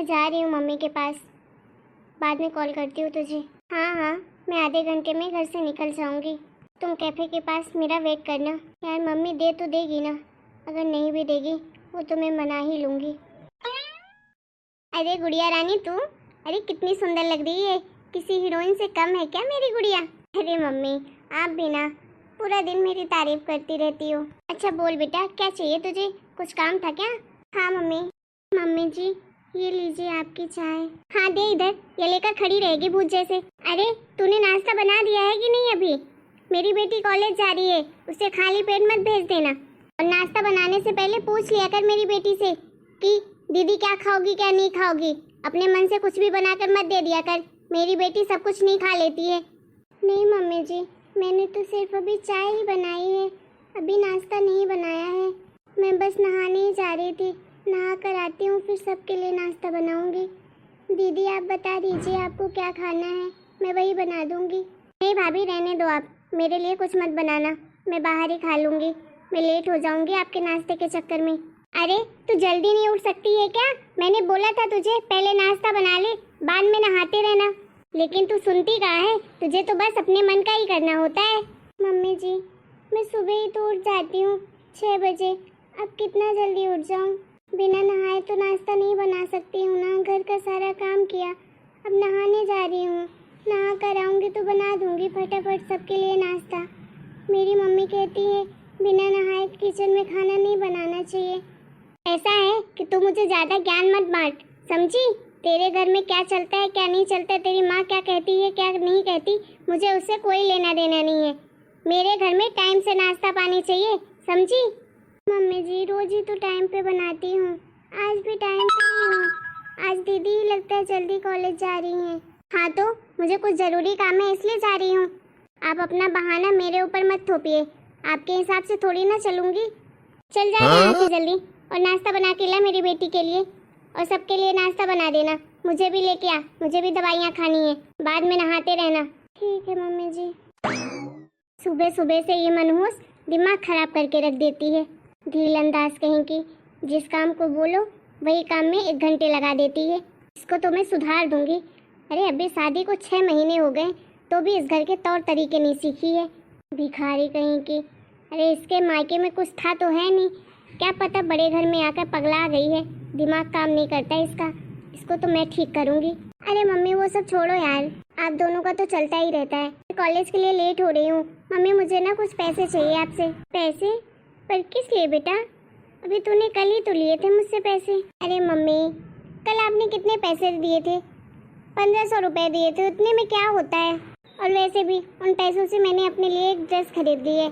मैं जा रही हूँ मम्मी के पास, बाद में कॉल करती हूँ तुझे। हाँ हाँ, मैं आधे घंटे में घर से निकल जाऊँगी। तुम कैफ़े के पास मेरा वेट करना। यार मम्मी दे तो देगी ना, अगर नहीं भी देगी वो तो मैं मना ही लूँगी। अरे गुड़िया रानी तू, अरे कितनी सुंदर लग रही है, किसी हीरोइन से कम है क्या मेरी गुड़िया? अरे मम्मी आप भी ना पूरा दिन मेरी तारीफ करती रहती हो। अच्छा बोल बेटा, क्या चाहिए तुझे, कुछ काम था क्या? हाँ मम्मी। मम्मी जी ये लीजिए आपकी चाय। हाँ दे इधर, ये लेकर खड़ी रहेगी भूत जैसे। अरे तूने नाश्ता बना दिया है कि नहीं अभी? मेरी बेटी कॉलेज जा रही है, उसे खाली पेट मत भेज देना। और नाश्ता बनाने से पहले पूछ लिया कर मेरी बेटी से कि दीदी क्या खाओगी क्या नहीं खाओगी। अपने मन से कुछ भी बनाकर मत दे दिया कर, मेरी बेटी सब कुछ नहीं खा लेती है। नहीं मम्मी जी, मैंने तो सिर्फ अभी चाय ही बनाई है, अभी नाश्ता नहीं बनाया है। मैं बस नहाने ही जा रही थी, नहा कर आती हूँ फिर सबके लिए नाश्ता बनाऊंगी। दीदी आप बता दीजिए आपको क्या खाना है, मैं वही बना दूंगी। नहीं भाभी रहने दो आप, मेरे लिए कुछ मत बनाना, मैं बाहर ही खा लूँगी। मैं लेट हो जाऊँगी आपके नाश्ते के चक्कर में। अरे तू जल्दी नहीं उठ सकती है क्या? मैंने बोला था तुझे पहले नाश्ता बना ले, बाद में नहाते रहना, लेकिन तू सुनती कहाँ है? तुझे तो बस अपने मन का ही करना होता है। मम्मी जी मैं सुबह ही तो उठ जाती हूँ 6 बजे, अब कितना जल्दी उठ जाऊँ? बिना नहाए तो नाश्ता नहीं बना सकती हूँ ना, घर का सारा काम किया, अब नहाने जा रही हूँ, नहा कर आऊँगी तो बना दूँगी फटाफट सबके लिए नाश्ता। मेरी मम्मी कहती है बिना नहाए किचन में खाना नहीं बनाना चाहिए। ऐसा है कि तू मुझे ज़्यादा ज्ञान मत बांट, समझी? तेरे घर में क्या चलता है क्या नहीं चलता है, तेरी माँ क्या कहती है क्या नहीं कहती, मुझे उससे कोई लेना देना नहीं है। मेरे घर में टाइम से नाश्ता पानी चाहिए, समझी? मम्मी जी रोज ही तो टाइम पे बनाती हूँ, आज भी टाइम पे ही हूँ। आज दीदी ही लगता है जल्दी कॉलेज जा रही हैं। हाँ तो मुझे कुछ ज़रूरी काम है इसलिए जा रही हूँ। आप अपना बहाना मेरे ऊपर मत थोपिए, आपके हिसाब से थोड़ी ना चलूँगी। चल जा यहाँ से जल्दी, और नाश्ता बना के ला मेरी बेटी के लिए, और सबके लिए नाश्ता बना देना। मुझे भी लेके आ, मुझे भी दवाइयाँ खानी है, बाद में नहाते रहना। ठीक है मम्मी जी। सुबह सुबह से ये मनहूस दिमाग खराब करके रख देती है, ढील अंदाज कहीं की, जिस काम को बोलो वही काम में 1 घंटे लगा देती है। इसको तो मैं सुधार दूंगी। अरे अभी शादी को 6 महीने हो गए तो भी इस घर के तौर तरीके नहीं सीखी है, भिखारी कहीं की। अरे इसके मायके में कुछ था तो है नहीं, क्या पता बड़े घर में आकर पगला गई है, दिमाग काम नहीं करता इसका। इसको तो मैं ठीक करूंगी। अरे मम्मी वो सब छोड़ो यार, आप दोनों का तो चलता ही रहता है। कॉलेज के लिए लेट हो रही हूँ। मम्मी मुझे ना कुछ पैसे चाहिए आपसे। पैसे? पर किस लिए बेटा? अभी तूने कल ही तो लिए थे मुझसे पैसे। अरे मम्मी कल आपने कितने पैसे दिए थे? 1500 रुपए दिए थे, उतने में क्या होता है? और वैसे भी उन पैसों से मैंने अपने लिए एक ड्रेस खरीद ली है।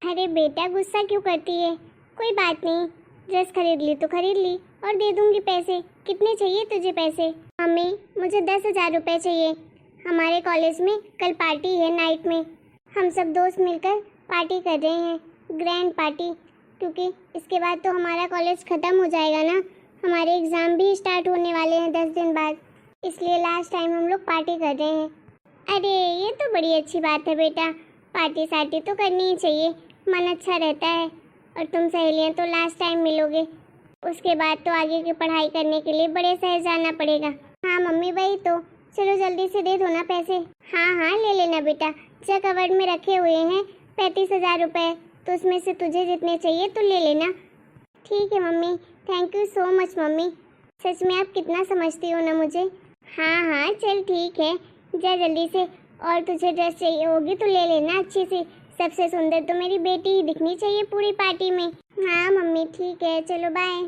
अरे बेटा गुस्सा क्यों करती है, कोई बात नहीं, ड्रेस खरीद ली तो खरीद ली, और दे दूंगी पैसे। कितने चाहिए तुझे पैसे? मम्मी मुझे 10,000 रुपये चाहिए। हमारे कॉलेज में कल पार्टी है नाइट में, हम सब दोस्त मिलकर पार्टी कर रहे हैं, ग्रैंड पार्टी, क्योंकि इसके बाद तो हमारा कॉलेज ख़त्म हो जाएगा ना, हमारे एग्ज़ाम भी स्टार्ट होने वाले हैं 10 दिन बाद, इसलिए लास्ट टाइम हम लोग पार्टी कर रहे हैं। अरे ये तो बड़ी अच्छी बात है बेटा, पार्टी सार्टी तो करनी ही चाहिए, मन अच्छा रहता है। और तुम सहेलियाँ तो लास्ट टाइम मिलोगे, उसके बाद तो आगे की पढ़ाई करने के लिए बड़े शहर जाना पड़ेगा। हाँ मम्मी वही तो, चलो जल्दी से दे दो ना पैसे। हाँ हाँ ले लेना बेटा, चेक कवर्ड में रखे हुए हैं 35,000 रुपये, तो उसमें से तुझे जितने चाहिए तो ले लेना। ठीक है mummy, thank you so much mummy, सच में आप कितना समझती हो ना मुझे। हाँ हाँ चल ठीक है, जा जल्दी से, और तुझे ड्रेस चाहिए होगी तो ले लेना अच्छी सी, सबसे सुंदर तो मेरी बेटी ही दिखनी चाहिए पूरी पार्टी में। हाँ मम्मी ठीक है, चलो बाय।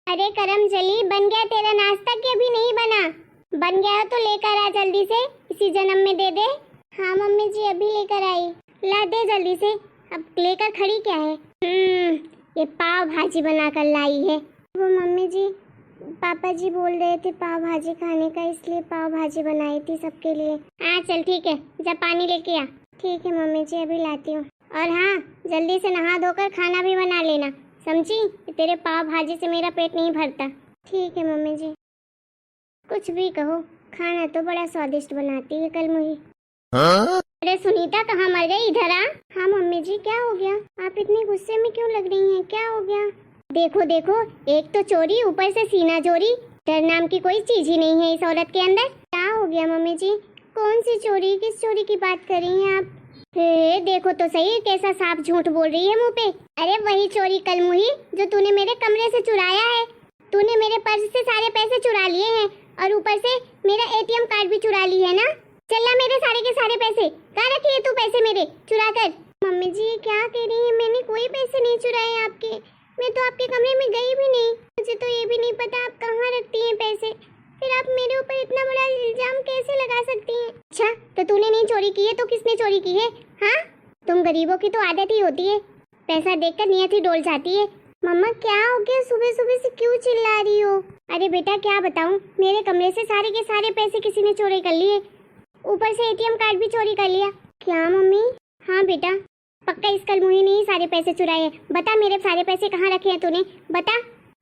अरे करम जली, बन गया तेरा नाश्ता कि अभी नहीं बना? बन गया तो लेकर आ जल्दी से, इसी जन्म में दे दे। हाँ मम्मी जी अभी लेकर आई। ला दे जल्दी से, अब लेकर खड़ी क्या है? ये पाव भाजी बनाकर लाई है। वो मम्मी जी पापा जी बोल रहे थे पाव भाजी खाने का, इसलिए पाव भाजी बनाई थी सबके लिए। हाँ चल ठीक है, जा पानी लेके आ। ठीक है मम्मी जी अभी लाती हूँ। और हाँ जल्दी से नहा धोकर खाना भी बना लेना, समझी? तेरे पाव भाजी से मेरा पेट नहीं भरता। ठीक है मम्मी जी। कुछ भी कहो, खाना तो बड़ा स्वादिष्ट बनाती है कल मुझे। अरे सुनीता कहाँ मर गई, इधर आ। हाँ मम्मी जी क्या हो गया, आप इतने गुस्से में क्यों लग रही हैं, क्या हो गया? देखो देखो, एक तो चोरी ऊपर से सीना चोरी, डर नाम की कोई चीज ही नहीं है इस औरत के अंदर। क्या हो गया मम्मी जी? कौन सी चोरी, किस चोरी की बात कर रही हैं आप? हे देखो तो सही कैसा साफ झूठ बोल रही है मुंह पे। अरे वही चोरी कल मुही जो तूने मेरे कमरे से चुराया है। तूने मेरे पर्स से सारे पैसे चुरा लिए हैं और ऊपर से मेरा एटीएम कार्ड भी चुरा ली है ना। चला मेरे सारे के सारे पैसे कहाँ रखी है तू? पैसे मेरे चुरा कर। मम्मी जी क्या कह रही है? मैंने कोई पैसे नहीं चुराए आपके। मैं तो आपके कमरे में गई भी नहीं। मुझे तो ये भी नहीं पता आप कहाँ रखती हैं पैसे। फिर आप मेरे ऊपर इतना बड़ा इल्जाम कैसे लगा सकती हैं? अच्छा तो तूने नहीं चोरी की है तो किसने चोरी की है? हाँ तुम गरीबों की तो आदत ही होती है, पैसा देखकर नियत ही डोल जाती है। मम्मा क्या हो गया? सुबह सुबह से क्यों चिल्ला रही हो? अरे बेटा क्या बताऊं, मेरे कमरे से सारे के सारे पैसे किसी ने चोरी कर लिए, ऊपर से एटीएम कार्ड भी चोरी कर लिया। क्या मम्मी? हाँ बेटा पक्का इस कलमुही ने ही सारे पैसे चुराए हैं। बता मेरे सारे पैसे कहाँ रखे हैं तूने? बता।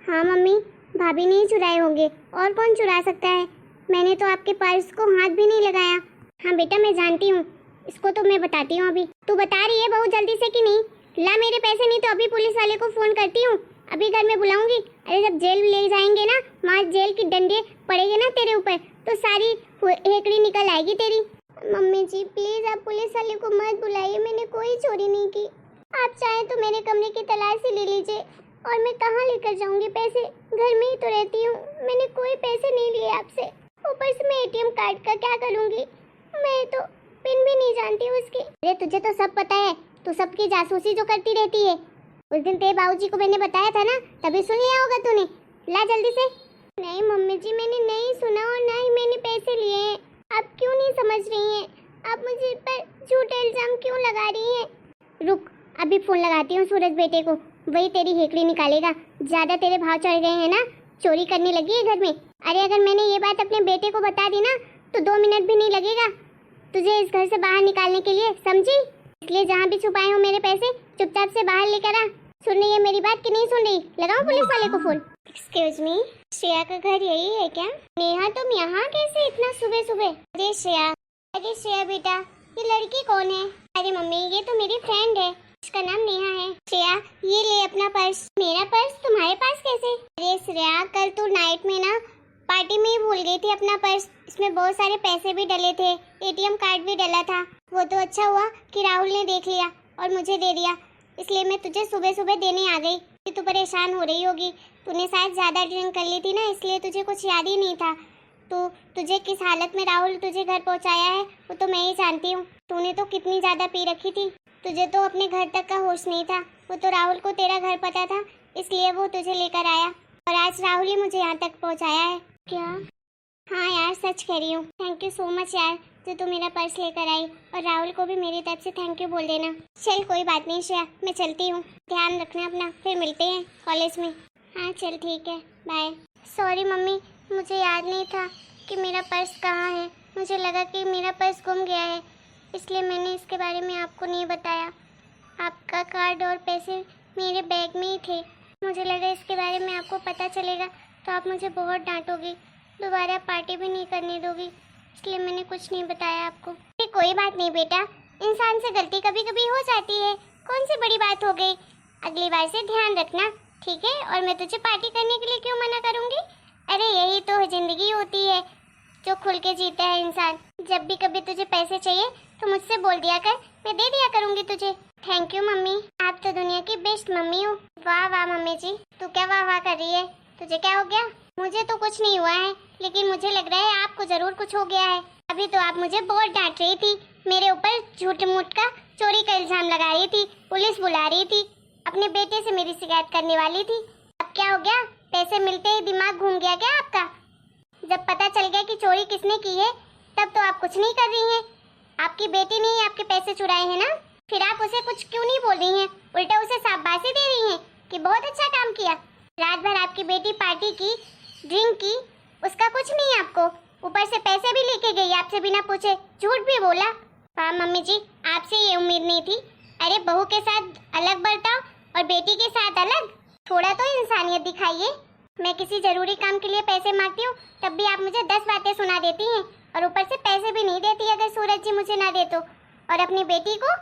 हाँ मम्मी भाभी ने ही चुराए होंगे, और कौन चुरा सकता है? मैंने तो आपके पर्स को हाथ भी नहीं लगाया। हाँ बेटा मैं जानती हूँ, इसको तो मैं बताती हूँ अभी। तू बता रही है बहुत जल्दी से कि नहीं? ला मेरे पैसे, नहीं तो अभी पुलिस वाले को फोन करती हूँ, अभी घर में बुलाऊंगी। अरे जब जेल ले जाएंगे ना, वहाँ जेल की डंडे पड़ेंगे ना तेरे ऊपर, तो सारी हेकड़ी निकल आएगी तेरी। मम्मी जी प्लीज आप पुलिस वाले को मत बुलाइए, मैंने कोई चोरी नहीं की। आप चाहे तो मेरे कमरे की तलाशी ले लीजिए, और मैं कहाँ लेकर जाऊंगी पैसे? घर में ही तो रहती हूँ, मैंने कोई पैसे नहीं लिए आपसे। ऊपर से मैं एटीएम कार्ड का क्या करूँगी? मैं तो पिन भी नहीं जानती हूँ उसकी। अरे तुझे तो सब पता है, तू सबकी जासूसी जो करती रहती है। उस दिन तेरे बाबूजी को मैंने बताया था ना, तभी सुन लिया होगा तूने। ला जल्दी से। नहीं मम्मी जी मैंने नहीं सुना और ना ही मैंने पैसे लिए हैं। आप क्यों नहीं समझ रही हैं? आप मुझे पर झूठे इल्जाम क्यों लगा रही हैं? रुक अभी फोन लगाती हूँ सूरज बेटे को, वही तेरी हेकड़ी निकालेगा। ज्यादा तेरे भाव चढ़ गए हैं ना, चोरी करने लगी है घर में। अरे अगर मैंने ये बात अपने बेटे को बता दी ना तो 2 मिनट भी नहीं लगेगा तुझे इस घर से बाहर निकालने के लिए, समझी? इसलिए जहाँ भी छुपाए हो मेरे पैसे चुपचाप से बाहर लेकर आ। सुन रही है मेरी बात कि नहीं सुन रही? लगाओ पुलिस वाले को फोन। एक्सक्यूज मी, श्रेया का घर यही है क्या? नेहा तुम यहाँ कैसे इतना सुबह सुबह? अरे श्रेया बेटा ये लड़की कौन है? अरे मम्मी ये तो मेरी फ्रेंड है, इसका नाम नेहा है। श्रेया ये ले अपना पर्स। मेरा पर्स तुम्हारे पास कैसे? अरे श्रेया कल तू नाइट में ना पार्टी में ही भूल गई थी अपना पर्स, इसमें बहुत सारे पैसे भी डले थे, एटीएम कार्ड भी डला था। वो तो अच्छा हुआ कि राहुल ने देख लिया और मुझे दे दिया, इसलिए मैं तुझे सुबह सुबह देने आ गई कि तू परेशान हो रही होगी। तूने शायद ज़्यादा ड्रिंक कर ली थी ना, इसलिए तुझे कुछ याद ही नहीं था। तुझे किस हालत में राहुल तुझे घर पहुंचाया है वो तो मैं ही जानती हूँ। तूने तो कितनी ज़्यादा पी रखी थी, तुझे तो अपने घर तक का होश नहीं था। वो तो राहुल को तेरा घर पता था, इसलिए वो तुझे लेकर आया और आज राहुल ही मुझे यहाँ तक पहुँचाया है। क्या? हाँ यार सच कह रही हूँ। थैंक यू सो मच यार जो तू मेरा पर्स लेकर आई, और राहुल को भी मेरी तरफ से थैंक यू बोल देना। चल कोई बात नहीं श्रेया, मैं चलती हूँ, ध्यान रखना अपना, फिर मिलते हैं कॉलेज में। हाँ चल ठीक है बाय। सॉरी मम्मी मुझे याद नहीं था कि मेरा पर्स कहाँ है, मुझे लगा कि मेरा पर्स गुम गया है, इसलिए मैंने इसके बारे में आपको नहीं बताया। आपका कार्ड और पैसे मेरे बैग में ही थे, मुझे लगा इसके बारे में आपको पता चलेगा तो आप मुझे बहुत डांटोगी, दोबारा पार्टी भी नहीं करने दोगी, इसलिए मैंने कुछ नहीं बताया आपको। कोई बात नहीं बेटा, इंसान से गलती कभी कभी हो जाती है, कौन सी बड़ी बात हो गई। अगली बार से ध्यान रखना ठीक है, और मैं तुझे पार्टी करने के लिए क्यों मना करूँगी। अरे यही तो जिंदगी होती है जो खुल के जीता है इंसान। जब भी कभी तुझे पैसे चाहिए तो मुझसे बोल दिया कर, मैं दे दिया करूँगी तुझे। थैंक यू मम्मी, आप तो दुनिया की बेस्ट मम्मी हो। वाह वाह मम्मी जी, तू क्या वाह वाह कर रही है? तुझे क्या हो गया? मुझे तो कुछ नहीं हुआ है, लेकिन मुझे लग रहा है आपको जरूर कुछ हो गया है। अभी तो आप मुझे बहुत डांट रही थी, मेरे ऊपर झूठ मूठ का चोरी का इल्जाम लगा रही थी, पुलिस बुला रही थी, अपने बेटे से मेरी शिकायत करने वाली थी। अब क्या हो गया? पैसे मिलते ही दिमाग घूम गया क्या आपका? जब पता चल गया कि चोरी किसने की है तब तो आप कुछ नहीं कर रही हैं। आपकी बेटी ने ही आपके पैसे चुराए हैं ना, फिर आप उसे कुछ क्यों नहीं बोल रही हैं, उल्टा उसे शाबाशी दे रही हैं कि बहुत अच्छा काम किया। रात भर आपकी बेटी पार्टी की, ड्रिंक की, उसका कुछ नहीं आपको, ऊपर से पैसे भी लेके गई आपसे बिना पूछे, झूठ भी बोला। हाँ मम्मी जी आपसे ये उम्मीद नहीं थी। अरे बहू के साथ अलग बर्ताव और बेटी के साथ अलग, थोड़ा तो इंसानियत दिखाइए। मैं किसी जरूरी काम के लिए पैसे मांगती हूँ तब भी आप मुझे 10 बातें सुना देती हैं, और ऊपर से पैसे भी नहीं देती अगर सूरज जी मुझे ना दे तो, और अपनी बेटी को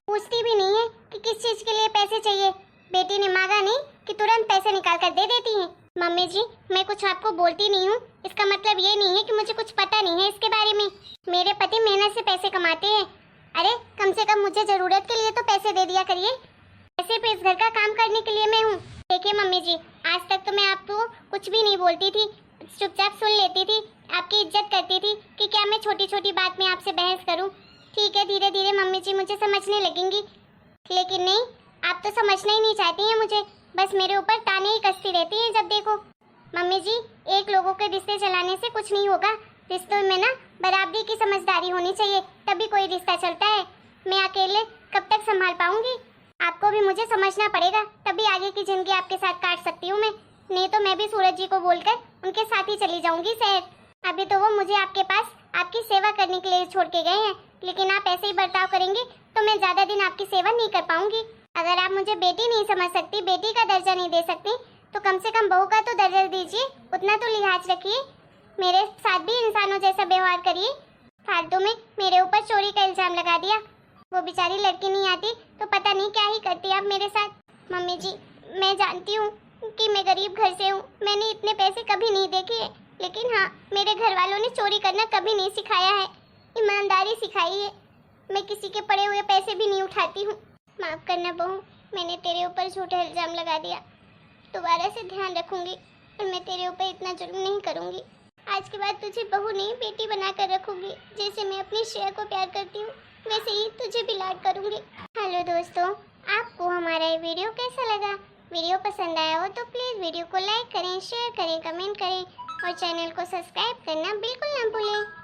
पूछती भी नहीं है कि किस चीज़ के लिए पैसे चाहिए। बेटी ने मांगा नहीं कि तुरंत पैसे निकाल कर दे देती हैं। मम्मी जी, मैं कुछ आपको बोलती नहीं हूँ, इसका मतलब ये नहीं है कि मुझे कुछ पता नहीं है इसके बारे में। मेरे पति मेहनत से पैसे कमाते हैं। अरे कम से कम मुझे जरूरत के लिए तो पैसे दे दिया करिए। पैसे पे इस घर का काम करने के लिए मैं हूँ। देखिए मम्मी जी, आज तक तो मैं आपको कुछ भी नहीं बोलती थी, चुपचाप सुन लेती थी, आपकी इज्जत करती थी कि क्या मैं छोटी छोटी बात में आपसे बहस करूँ। ठीक है, धीरे धीरे मम्मी जी मुझे समझने लगेंगी, लेकिन नहीं, आप तो समझना ही नहीं चाहती हैं मुझे, बस मेरे ऊपर ताने ही कसती रहती हैं जब देखो। मम्मी जी, एक लोगों के रिश्ते चलाने से कुछ नहीं होगा। रिश्तों में ना बराबरी की समझदारी होनी चाहिए, तभी कोई रिश्ता चलता है। मैं अकेले कब तक संभाल पाऊंगी? आपको भी मुझे समझना पड़ेगा, तभी आगे की जिंदगी आपके साथ काट सकती हूँ मैं। नहीं तो मैं भी सूरज जी को बोलकर उनके साथ ही चली जाऊंगी शहर। अभी तो वो मुझे आपके पास आपकी सेवा करने के लिए छोड़ के गए हैं, लेकिन आप ऐसे ही बर्ताव करेंगे तो मैं ज्यादा दिन आपकी सेवा नहीं कर पाऊंगी। अगर आप मुझे बेटी नहीं समझ सकती, बेटी का दर्जा नहीं दे सकती, तो कम से कम बहू का तो दर्जा दीजिए, उतना तो लिहाज रखिए। मेरे साथ भी इंसानों जैसा व्यवहार करिए। फालतू में मेरे ऊपर चोरी का इल्जाम लगा दिया। वो बेचारी लड़की नहीं आती तो पता नहीं क्या ही करती आप मेरे साथ। मम्मी जी, मैं जानती हूँ कि मैं गरीब घर से हूँ, मैंने इतने पैसे कभी नहीं देखे हैं, लेकिन हाँ, मेरे घर वालों ने चोरी करना कभी नहीं सिखाया है, ईमानदारी सिखाई है। मैं किसी के पड़े हुए पैसे भी नहीं उठाती हूँ। माफ करना बहू, मैंने तेरे ऊपर झूठा इल्जाम लगा दिया। दोबारा से ध्यान रखूंगी और मैं तेरे ऊपर इतना जुल्म नहीं करूंगी। आज के बाद तुझे बहू नहीं, बेटी बनाकर रखूंगी। जैसे मैं अपनी श्रेया को प्यार करती हूँ, वैसे ही तुझे भी लाड करूंगी। हेलो दोस्तों, आपको हमारा ये वीडियो कैसा लगा? वीडियो पसंद आया हो तो प्लीज़ वीडियो को लाइक करें, शेयर करें, कमेंट करें और चैनल को सब्सक्राइब करना बिल्कुल ना भूलें।